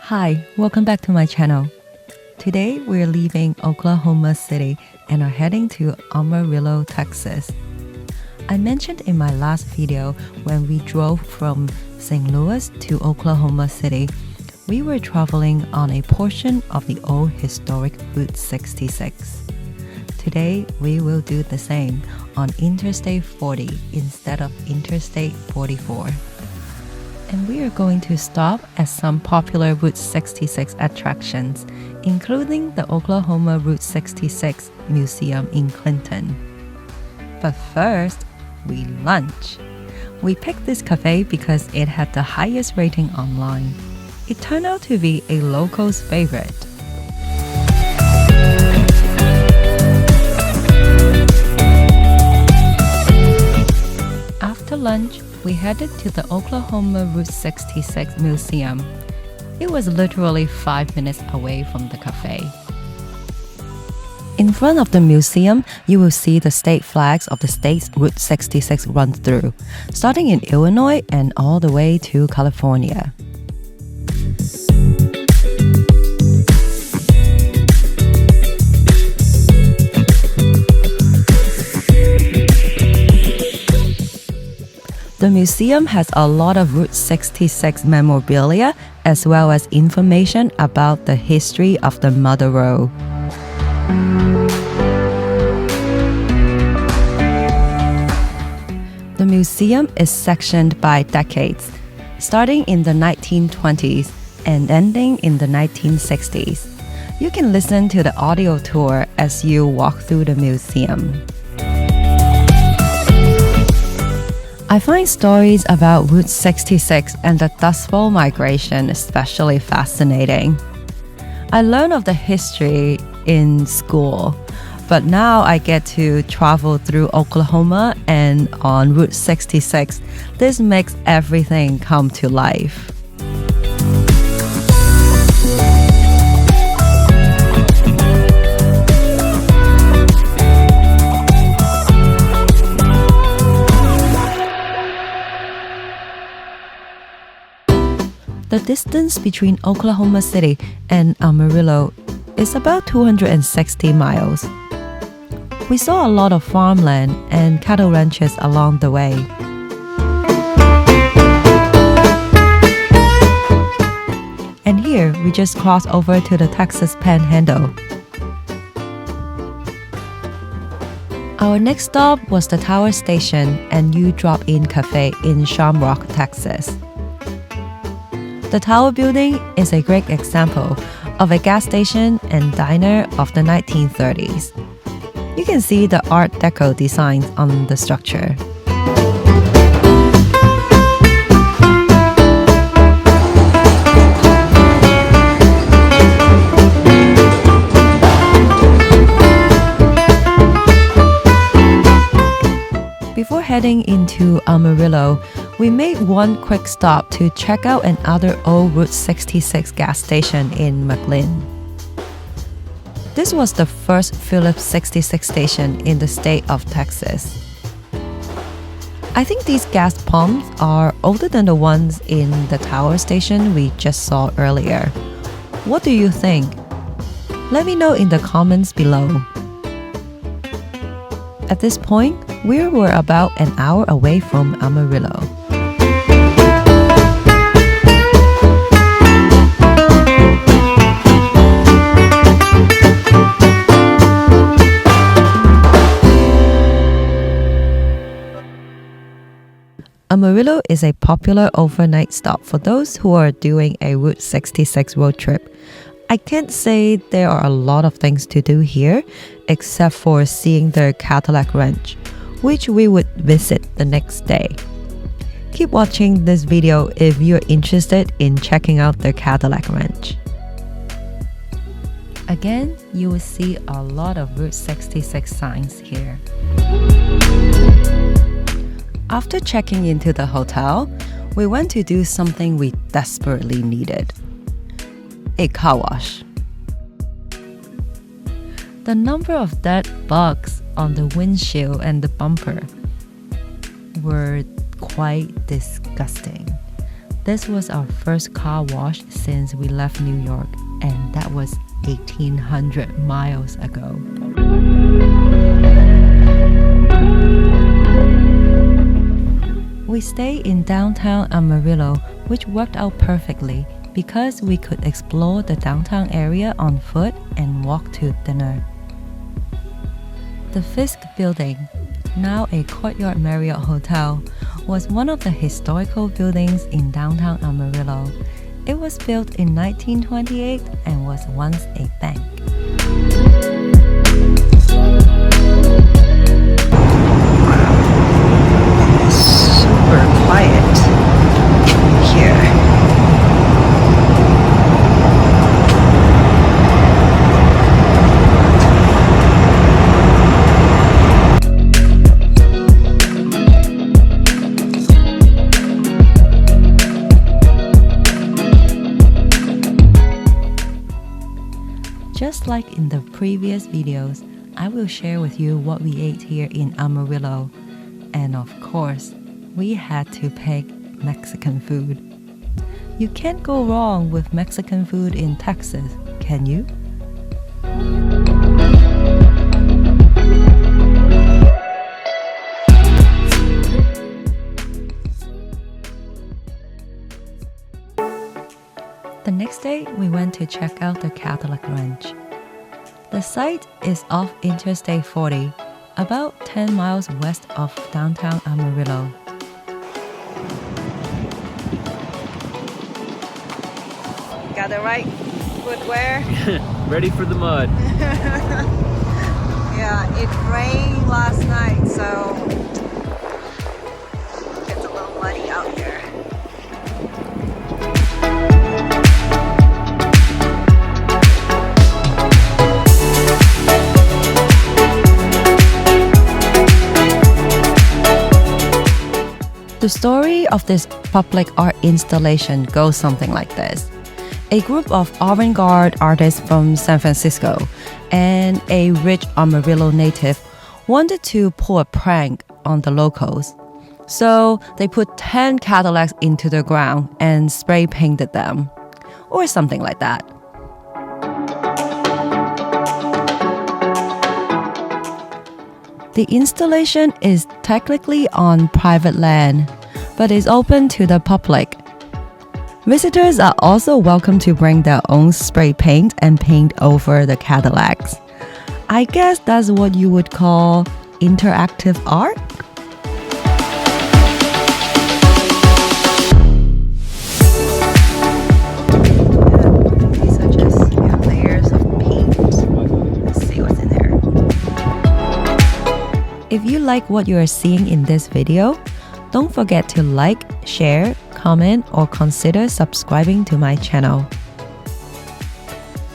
Hi, welcome back to my channel. Today we're leaving Oklahoma City and are heading to Amarillo, Texas. I mentioned in my last video when we drove from St. Louis to Oklahoma City, we were traveling on a portion of the old historic Route 66. Today we will do the same on Interstate 40 instead of Interstate 44. And we are going to stop at some popular Route 66 attractions, including the Oklahoma Route 66 Museum in Clinton. But first, we lunch. We picked this cafe because it had the highest rating online. It turned out to be a local's favorite. After lunch, we headed to the Oklahoma Route 66 Museum. It was literally 5 minutes away from the cafe. In front of the museum, you will see the state flags of the states Route 66 runs through, starting in Illinois and all the way to California. The museum has a lot of Route 66 memorabilia as well as information about the history of the Mother Road. The museum is sectioned by decades, starting in the 1920s and ending in the 1960s. You can listen to the audio tour as you walk through the museum. I find stories about Route 66 and the Dust Bowl migration especially fascinating. I learned of the history in school, but now I get to travel through Oklahoma and on Route 66. This makes everything come to life. The distance between Oklahoma City and Amarillo is about 260 miles. We saw a lot of farmland and cattle ranches along the way. And here we just crossed over to the Texas Panhandle. Our next stop was the Tower Station and U Drop-In Cafe in Shamrock, Texas. The Tower Building is a great example of a gas station and diner of the 1930s. You can see the Art Deco designs on the structure. Before heading into Amarillo, we made one quick stop to check out another old Route 66 gas station in McLean. This was the first Phillips 66 station in the state of Texas. I think these gas pumps are older than the ones in the Tower Station we just saw earlier. What do you think? Let me know in the comments below. At this point, we were about an hour away from Amarillo. Amarillo is a popular overnight stop for those who are doing a Route 66 road trip. I can't say there are a lot of things to do here, except for seeing the Cadillac Ranch, which we would visit the next day. Keep watching this video if you're interested in checking out the Cadillac Ranch. Again, you will see a lot of Route 66 signs here. After checking into the hotel, we went to do something we desperately needed: a car wash. The number of dead bugs on the windshield and the bumper were quite disgusting. This was our first car wash since we left New York, and that was 1,800 miles ago. We stayed in downtown Amarillo, which worked out perfectly because we could explore the downtown area on foot and walk to dinner. The Fisk Building, now a Courtyard Marriott Hotel, was one of the historical buildings in downtown Amarillo. It was built in 1928 and was once a bank. Super quiet here. Just like in the previous videos, I will share with you what we ate here in Amarillo. And of course, we had to pick Mexican food. You can't go wrong with Mexican food in Texas, can you? The next day, we went to check out the Cadillac Ranch. The site is off Interstate 40, about 10 miles west of downtown Amarillo. Got the right footwear. Ready for the mud. Yeah, it rained last night, so it's a little muddy out here. The story of this public art installation goes something like this. A group of avant-garde artists from San Francisco and a rich Amarillo native wanted to pull a prank on the locals. So they put 10 Cadillacs into the ground and spray painted them, or something like that. The installation is technically on private land, but is open to the public. Visitors are also welcome to bring their own spray paint and paint over the Cadillacs. I guess that's what you would call interactive art? These are just layers of paint. Let's see what's in there. If you like what you are seeing in this video, don't forget to like, share, comment, or consider subscribing to my channel.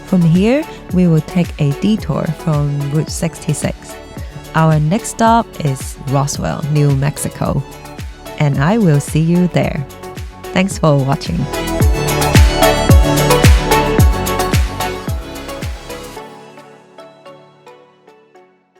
From here, we will take a detour from Route 66. Our next stop is Roswell, New Mexico, and I will see you there. Thanks for watching.